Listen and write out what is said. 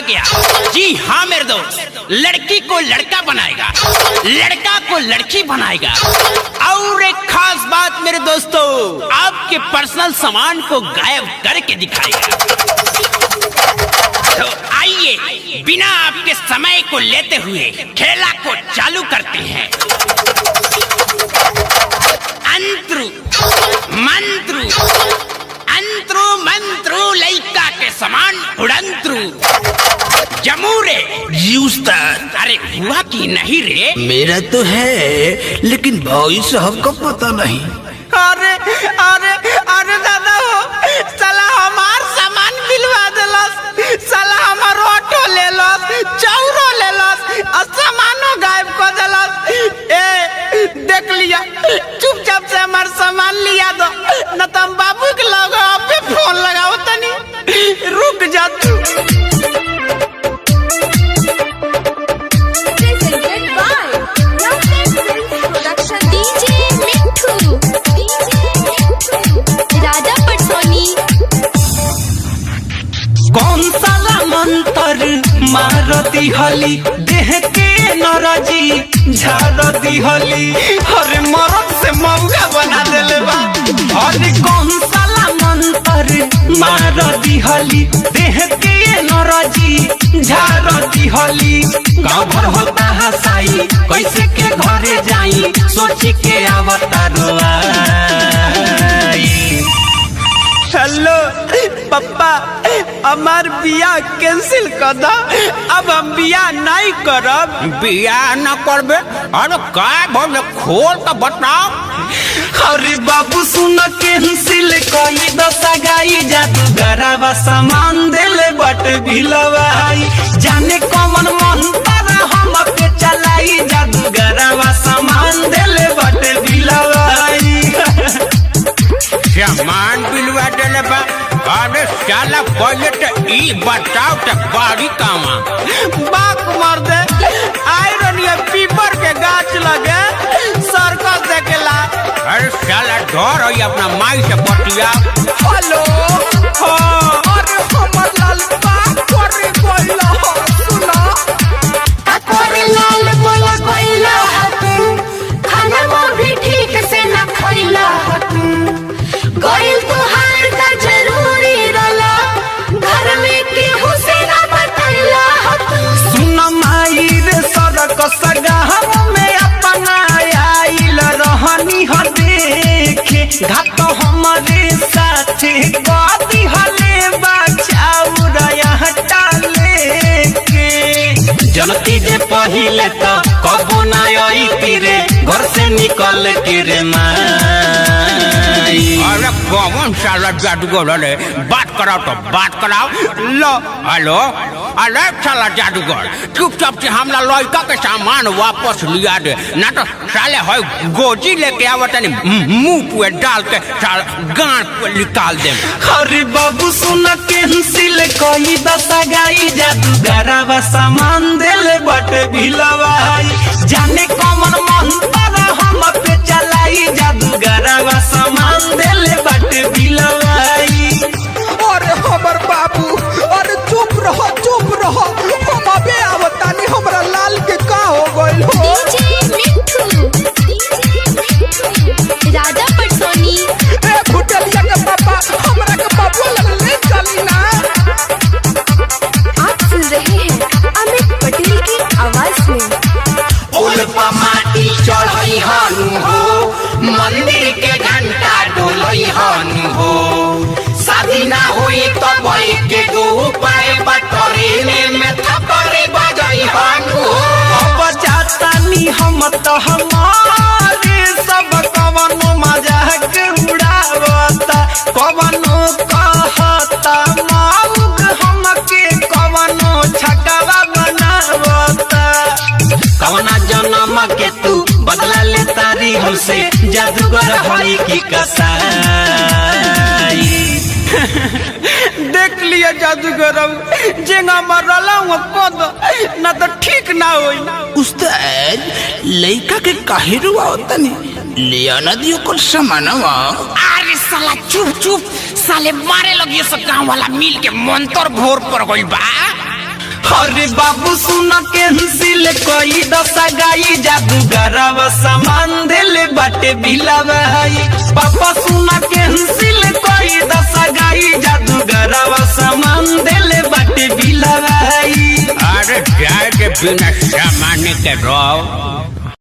गया। जी हाँ मेरे दोस्त, लड़की को लड़का बनाएगा, लड़का को लड़की बनाएगा। और एक खास बात मेरे दोस्तों, आपके पर्सनल सामान को गायब करके दिखाएगा। तो आइए बिना आपके समय को लेते हुए खेला को चालू करते हैं। अंतरु मंत्रु, अंतरु मंत्रु, लइका के समान उड़ंतरु जमूरे जी उस्ताद। अरे हुआ कि नहीं रे? मेरा तो है, लेकिन भाई साहब का पता नहीं। अरे अरे अरे दादा हो, साला हमार सामान बिलवा देलस, साला हमार ऑटो ले लस, चौरो ले लस, और सामानो गायब कर देलस। ए देख लिया, चुपचाप से हमार सामान लिया दो, न तो हम बाबू के लगा पे फोन लगाओ तनी। रुक जा तू। कौन साला मंतर मारती हली, देह के नरजी झाड़ती हली, अरे मरद से मौगा बना देले बा। अरे कौन साला मंतर मारती हली, देह के नरजी झाड़ती हली। गाँव भर होता हसाई, कैसे के घरे जाई, सोची के अवतारो आई। हेलो पप्पा, हमार बियाह कैंसिल कर दो, अब हम बियाह नहीं करब। बियाह न करबे? अरे काय बोले, खोल तो बताओ। अरे बाबू सुन कैंसिल कई दशा गाई, जादूगरवा सामान देले बट भिलवाई, जाने कौन मंत्र हम पे चलाई, जादूगरवा सामान देले बट भिलवाई। सामान बिलवा देले बा? अरे साला पहले तो ई बताओ तो बाड़ी कामा। बाक मार दे, आयरन या पीपर के गाछ लगे सर्कस देखेला। अरे साला डर है अपना माई से बतिया। हेलो हाँ, अरे हमर लाल बात करे कोइला सुना। अकोरे लाल बोला कोइला हतू, खाना वो भी ठीक से न खोइला हतू, गोइल तुहार का जरूरी रला, घर में केहू से न बतैला हतू। सुन माई रे सड़क सगाह में अपना आइल रहनी ह देखे, घाट हमारे साथे गदी हले बचाऊ हटा लेके। जनती जे पहिले तो कबो ना आई तीरे, घर से निकल के रे माई। अरे कौन साला जादूगर है? बात कराओ तो बात कराओ। लो हेलो, अरे साला जादूगर, चुपचाप से हमला लड़का के सामान वापस लिया दे, ना तो साले है गोजी लेके आवत मुंह पे डाल के साला गांड पे निकाल दे। अरे बाबू सुन कैंसिल कई दशा गाई, जादूगरवा सामान देले बट भिलवाई, जाने कौन मंत्र हम पे चलाई, जादूगरवा सामान देले बट भिलवाई। अरे हमर बाबू, अरे चुप रहो चुप रहो, हम अबे आवतानी। हमरा लाल के का हो गइल हो? डीजे मिठू, राजा पटसोनी। ए फुटलिया के पापा, हमरा के बाबू लग ले चली ना। आप सुन रहे हैं अमित पटेल की आवाज में। उल्पा माटी चढ़ई हनु हो, मंदिर के घंटा डोलई हनु हो, शादी ना हुई तो भाई के गो पाए बटोरी में थपड़ी बजाई हनु हो। अब जातानी हम तो हमारे सब कवनो मजाक उड़ावता, कवनो कहता माउक हमके, कवनो छकवा बनावता। कवना जन्म के तू बदला ले तारी हमसे, जादूगर होई की कसाई। देख लिया जादूगर, जेंगा मरला हूँ कद ना तो ठीक ना होई। उस्ताद लइका के काहे रुआवतनी, लिया ना दियो कुछ सामानवा। अरे साला चुप चुप, साले मारे लगी सब गाँव वाला मिल के मंतर भोर पर गइल बा। अरे बाबू सुन कैंसिल कोई दशा गाई जादूगरवा सामान दिल बाटे बिलवाई पापा सुन कैंसिल कोई दशा गाई जादूगरवा सामान दिल बाटे बिलवाई अरे जाए के बिना सामान के रहो